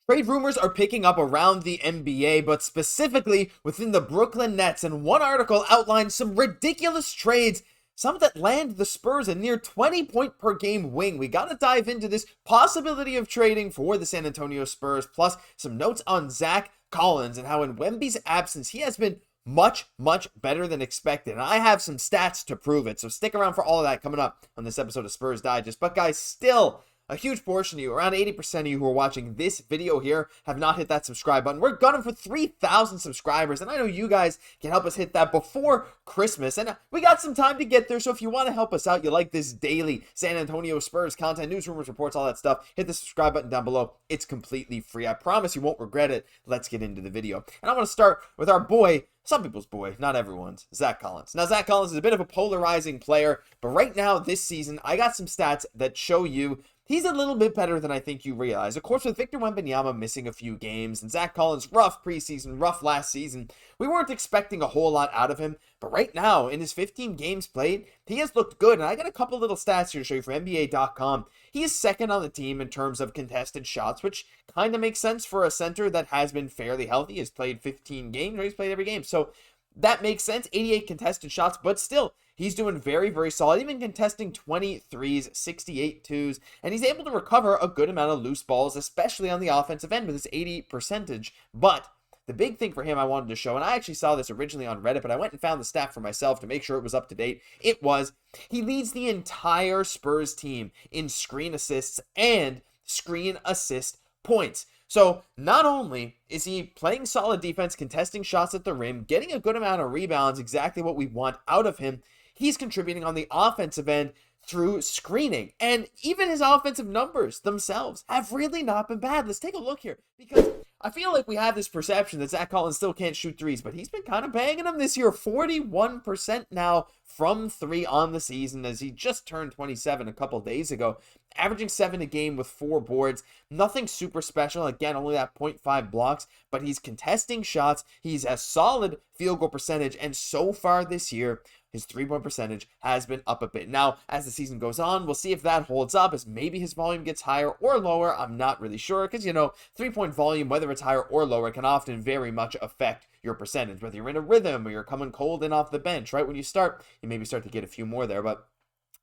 Trade rumors are picking up around the NBA, but specifically within the Brooklyn Nets, and one article outlined some ridiculous trades, some that land the Spurs a near 20-point per game wing. We got to dive into this possibility of trading for the San Antonio Spurs, plus some notes on Zach Collins and how in Wemby's absence, he has been much better than expected. And I have some stats to prove it, so stick around for all of that coming up on this episode of Spurs Digest. But guys, still, a huge portion of you, around 80% of you who are watching this video here, have not hit that subscribe button. We're gunning for 3,000 subscribers, and I know you guys can help us hit that before Christmas, and we got some time to get there, so if you want to help us out, you like this daily San Antonio Spurs content, news, rumors, reports, all that stuff, hit the subscribe button down below. It's completely free. I promise you won't regret it. Let's get into the video. And I want to start with our boy, some people's boy, not everyone's, Zach Collins. Now, Zach Collins is a bit of a polarizing player, but right now, this season, I got some stats that show you he's a little bit better than I think you realize. Of course, with Victor Wembanyama missing a few games and Zach Collins rough preseason, rough last season, we weren't expecting a whole lot out of him. But right now, in his 15 games played, he has looked good. And I got a couple little stats here to show you from NBA.com. He is second on the team in terms of contested shots, which kind of makes sense for a center that has been fairly healthy. He's played 15 games, or he's played every game. So that makes sense. 88 contested shots, but still, he's doing very solid, even contesting 23s, 68 twos, and he's able to recover a good amount of loose balls, especially on the offensive end with his 80 percentage. But the big thing for him I wanted to show, and I actually saw this originally on Reddit, but I went and found the stat for myself to make sure it was up to date. It was, he leads the entire Spurs team in screen assists and screen assist points. So not only is he playing solid defense, contesting shots at the rim, getting a good amount of rebounds, exactly what we want out of him, he's contributing on the offensive end through screening. And even his offensive numbers themselves have really not been bad. Let's take a look here, because I feel like we have this perception that Zach Collins still can't shoot threes, but he's been kind of banging them this year. 41% now from three on the season, as he just turned 27 a couple days ago, averaging 7 a game with 4 boards. Nothing super special. Again, only that 0.5 blocks, but he's contesting shots. He's a solid field goal percentage, and so far this year, his 3-point percentage has been up a bit. Now, as the season goes on, we'll see if that holds up, as maybe his volume gets higher or lower. I'm not really sure, because, 3-point volume, whether it's higher or lower, can often very much affect your percentage, whether you're in a rhythm or you're coming cold in off the bench, right? When you start, you maybe start to get a few more there, but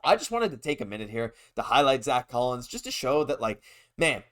I just wanted to take a minute here to highlight Zach Collins, just to show that, man,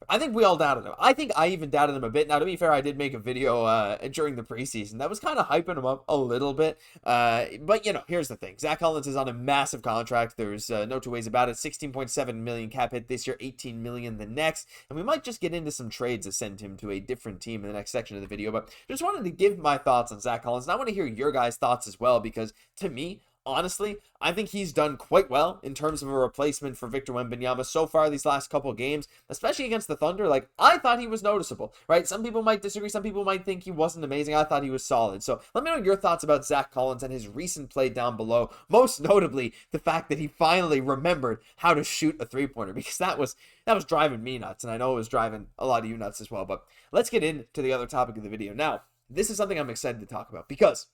I think we all doubted him. I think I even doubted him a bit. Now, to be fair, I did make a video during the preseason that was kind of hyping him up a little bit. But, here's the thing. Zach Collins is on a massive contract. There's no two ways about it. $16.7 million cap hit this year, $18 million the next. And we might just get into some trades to send him to a different team in the next section of the video. But just wanted to give my thoughts on Zach Collins. And I want to hear your guys' thoughts as well, because to me, honestly, I think he's done quite well in terms of a replacement for Victor Wembanyama so far these last couple of games, especially against the Thunder. I thought he was noticeable, right? Some people might disagree. Some people might think he wasn't amazing. I thought he was solid. So let me know your thoughts about Zach Collins and his recent play down below. Most notably, the fact that he finally remembered how to shoot a three-pointer, because that was driving me nuts, and I know it was driving a lot of you nuts as well. But let's get into the other topic of the video. Now, this is something I'm excited to talk about, because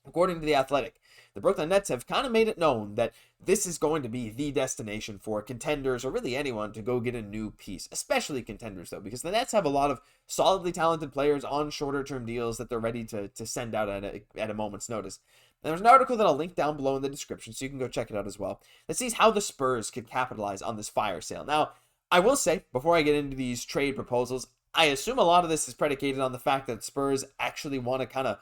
according to The Athletic, the Brooklyn Nets have kind of made it known that this is going to be the destination for contenders, or really anyone, to go get a new piece, especially contenders, though, because the Nets have a lot of solidly talented players on shorter-term deals that they're ready to send out at a moment's notice. And there's an article that I'll link down below in the description, so you can go check it out as well, that sees how the Spurs could capitalize on this fire sale. Now, I will say, before I get into these trade proposals, I assume a lot of this is predicated on the fact that Spurs actually want to kind of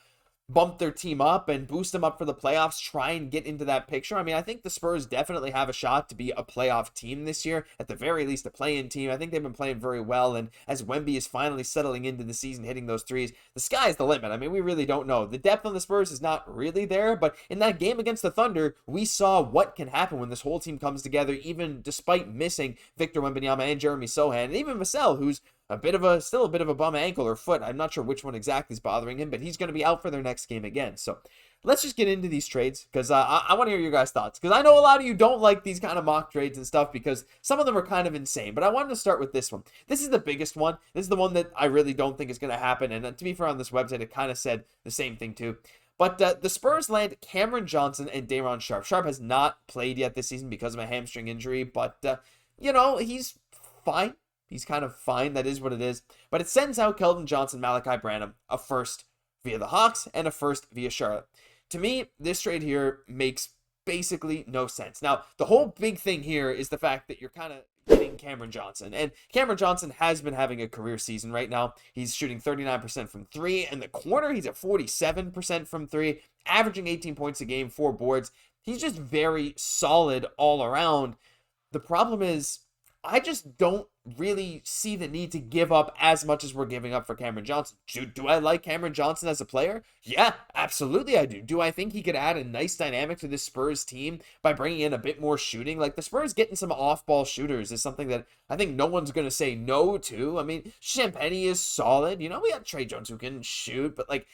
bump their team up and boost them up for the playoffs, try and get into that picture. I mean, I think the Spurs definitely have a shot to be a playoff team this year, at the very least a play-in team. I think they've been playing very well, and as Wemby is finally settling into the season, hitting those threes, the sky's the limit. I mean, we really don't know. The depth on the Spurs is not really there, but in that game against the Thunder, we saw what can happen when this whole team comes together, even despite missing Victor Wembanyama and Jeremy Sochan, and even Vassell, who's still a bit of a bum ankle or foot. I'm not sure which one exactly is bothering him, but he's going to be out for their next game again. So let's just get into these trades, because I want to hear your guys' thoughts, because I know a lot of you don't like these kind of mock trades and stuff, because some of them are kind of insane. But I wanted to start with this one. This is the biggest one. This is the one that I really don't think is going to happen. And to be fair, on this website, it kind of said the same thing too. But the Spurs land Cameron Johnson and Day'Ron Sharpe. Sharpe has not played yet this season because of a hamstring injury, but, he's fine. He's kind of fine. That is what it is. But it sends out Keldon Johnson, Malachi Branham, a first via the Hawks and a first via Charlotte. To me, this trade here makes basically no sense. Now, the whole big thing here is the fact that you're kind of getting Cameron Johnson. And Cameron Johnson has been having a career season right now. He's shooting 39% from three. In the corner, he's at 47% from three, averaging 18 points a game, 4 boards. He's just very solid all around. The problem is, I just don't really see the need to give up as much as we're giving up for Cameron Johnson. Do I like Cameron Johnson as a player? Yeah, absolutely I do. Do I think he could add a nice dynamic to this Spurs team by bringing in a bit more shooting? Like, the Spurs getting some off-ball shooters is something that I think no one's going to say no to. I mean, Champagny is solid. You know, we got Tre Jones who can shoot, but like,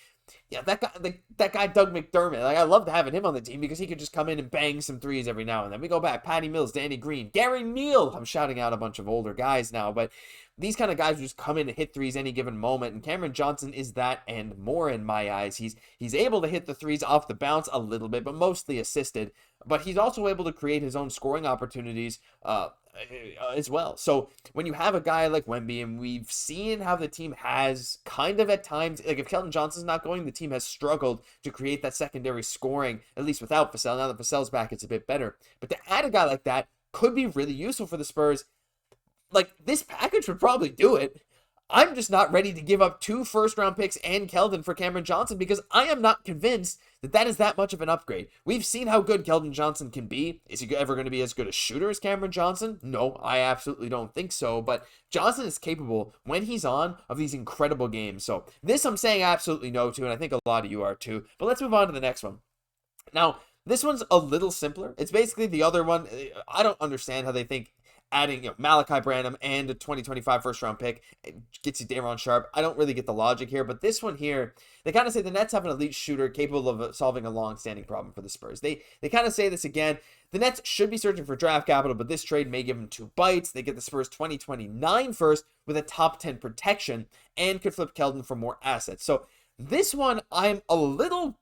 yeah, that guy Doug McDermott, like, I loved having him on the team because he could just come in and bang some threes every now and then. We go back, Patty Mills, Danny Green, Gary Neal. I'm shouting out a bunch of older guys now, but these kind of guys who just come in and hit threes any given moment, and Cameron Johnson is that and more in my eyes. He's able to hit the threes off the bounce a little bit, but mostly assisted, but he's also able to create his own scoring opportunities as well. So when you have a guy like Wemby, and we've seen how the team has kind of at times, like if Keldon Johnson's not going, the team has struggled to create that secondary scoring, at least without Vassell. Now that Vassell's back, it's a bit better. But to add a guy like that could be really useful for the Spurs. Like, this package would probably do it. I'm just not ready to give up 2 first-round picks and Keldon for Cameron Johnson because I am not convinced that that is that much of an upgrade. We've seen how good Keldon Johnson can be. Is he ever going to be as good a shooter as Cameron Johnson? No, I absolutely don't think so. But Johnson is capable, when he's on, of these incredible games. So this I'm saying absolutely no to, and I think a lot of you are too. But let's move on to the next one. Now, this one's a little simpler. It's basically the other one. I don't understand how they think adding Malachi Branham and a 2025 first round pick gets you Daron Sharp. I don't really get the logic here, but this one here, they kind of say the Nets have an elite shooter capable of solving a long-standing problem for the Spurs. They kind of say this again. The Nets should be searching for draft capital, but this trade may give them 2 bites. They get the Spurs 2029 first with a top 10 protection and could flip Keldon for more assets. So this one I'm a little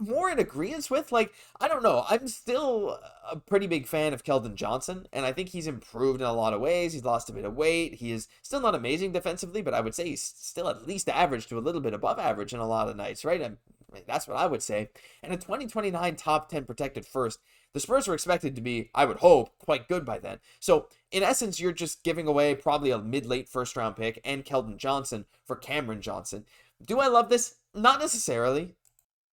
more in agreement with. Like, I don't know. I'm still a pretty big fan of Keldon Johnson, and I think he's improved in a lot of ways. He's lost a bit of weight. He is still not amazing defensively, but I would say he's still at least average to a little bit above average in a lot of nights, right? I mean, that's what I would say. And a 2029 top 10 protected first, the Spurs were expected to be, I would hope, quite good by then. So, in essence, you're just giving away probably a mid-late first-round pick and Keldon Johnson for Cameron Johnson. Do I love this? Not necessarily.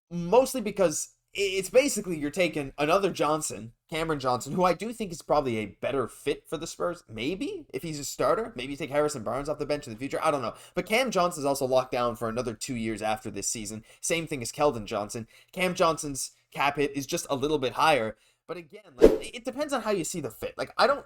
Mostly because it's basically you're taking another Johnson, Cameron Johnson, who I do think is probably a better fit for the Spurs. Maybe, if he's a starter. Maybe you take Harrison Barnes off the bench in the future. I don't know. But Cam Johnson's also locked down for another 2 years after this season. Same thing as Keldon Johnson. Cam Johnson's cap hit is just a little bit higher. But again, like, it depends on how you see the fit. Like, I don't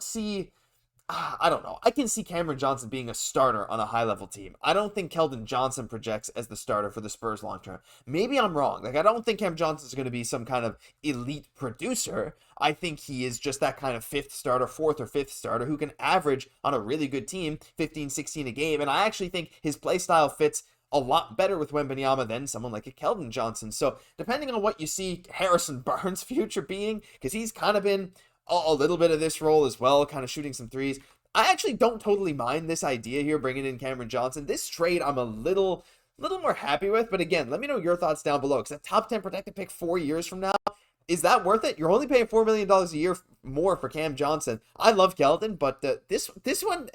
know. I can see Cameron Johnson being a starter on a high-level team. I don't think Keldon Johnson projects as the starter for the Spurs long-term. Maybe I'm wrong. Like, I don't think Cam Johnson's going to be some kind of elite producer. I think he is just that kind of 5th starter, 4th or 5th starter who can average on a really good team 15, 16 a game. And I actually think his play style fits a lot better with Wembanyama than someone like a Keldon Johnson. So depending on what you see Harrison Barnes' future being, because he's kind of been a little bit of this role as well, kind of shooting some threes. I actually don't totally mind this idea here, bringing in Cameron Johnson. This trade I'm a little more happy with, but again, let me know your thoughts down below, because a top 10 protected pick 4 years from now, is that worth it? You're only paying $4 million a year more for Cam Johnson. I love Keldon, but this one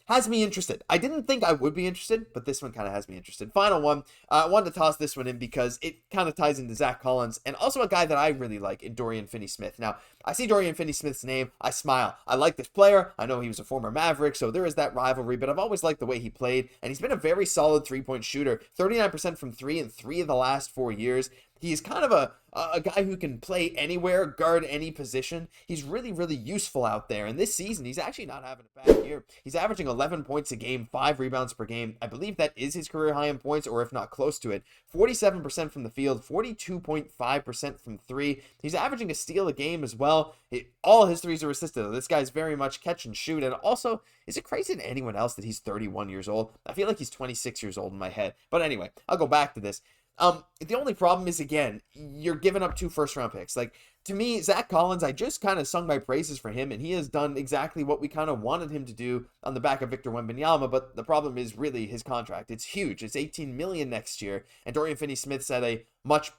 has me interested. I didn't think I would be interested, but this one kind of has me interested. Final one, I wanted to toss this one in because it kind of ties into Zach Collins and also a guy that I really like in Dorian Finney-Smith. Now, I see Dorian Finney-Smith's name, I smile. I like this player. I know he was a former Maverick, so there is that rivalry, but I've always liked the way he played, and he's been a very solid three-point shooter. 39% from 3 in 3 of the last 4 years. He's kind of a guy who can play anywhere, guard any position. He's really, really useful out there. And this season, he's actually not having a bad year. He's averaging 11 points a game, 5 rebounds per game. I believe that is his career high in points, or if not close to it. 47% from the field, 42.5% from 3. He's averaging a steal a game as well. All his threes are assisted. This guy's very much catch and shoot. And also, is it crazy to anyone else that he's 31 years old? I feel like he's 26 years old in my head. But anyway, I'll go back to this. The only problem is, again, you're giving up 2 first-round picks. Like, to me, Zach Collins, I just kind of sung my praises for him, and he has done exactly what we kind of wanted him to do on the back of Victor Wembanyama, but the problem is really his contract. It's huge. It's $18 million next year, and Dorian Finney-Smith said a much,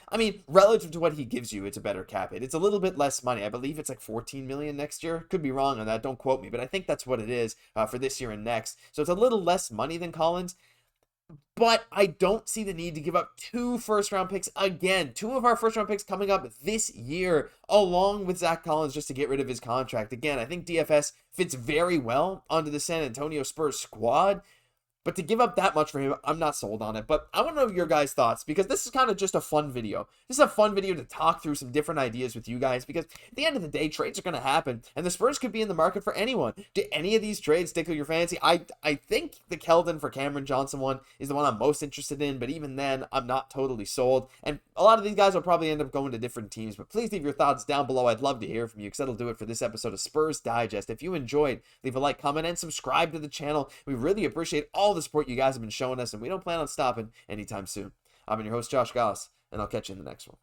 I mean, relative to what he gives you, it's a better cap hit. It's a little bit less money. I believe it's like $14 million next year. Could be wrong on that. Don't quote me, but I think that's what it is for this year and next. So it's a little less money than Collins. But I don't see the need to give up 2 first-round picks again. 2 of our first-round picks coming up this year, along with Zach Collins, just to get rid of his contract. Again, I think DFS fits very well onto the San Antonio Spurs squad. But to give up that much for him, I'm not sold on it. But I want to know your guys' thoughts, because this is kind of just a fun video. This is a fun video to talk through some different ideas with you guys, because at the end of the day, trades are going to happen, and the Spurs could be in the market for anyone. Do any of these trades tickle your fancy? I think the Keldon for Cameron Johnson one is the one I'm most interested in, but even then, I'm not totally sold. And a lot of these guys will probably end up going to different teams, but please leave your thoughts down below. I'd love to hear from you, because that'll do it for this episode of Spurs Digest. If you enjoyed, leave a like, comment, and subscribe to the channel. We really appreciate all the support you guys have been showing us, and we don't plan on stopping anytime soon. I've been your host, Josh Gosse, and I'll catch you in the next one.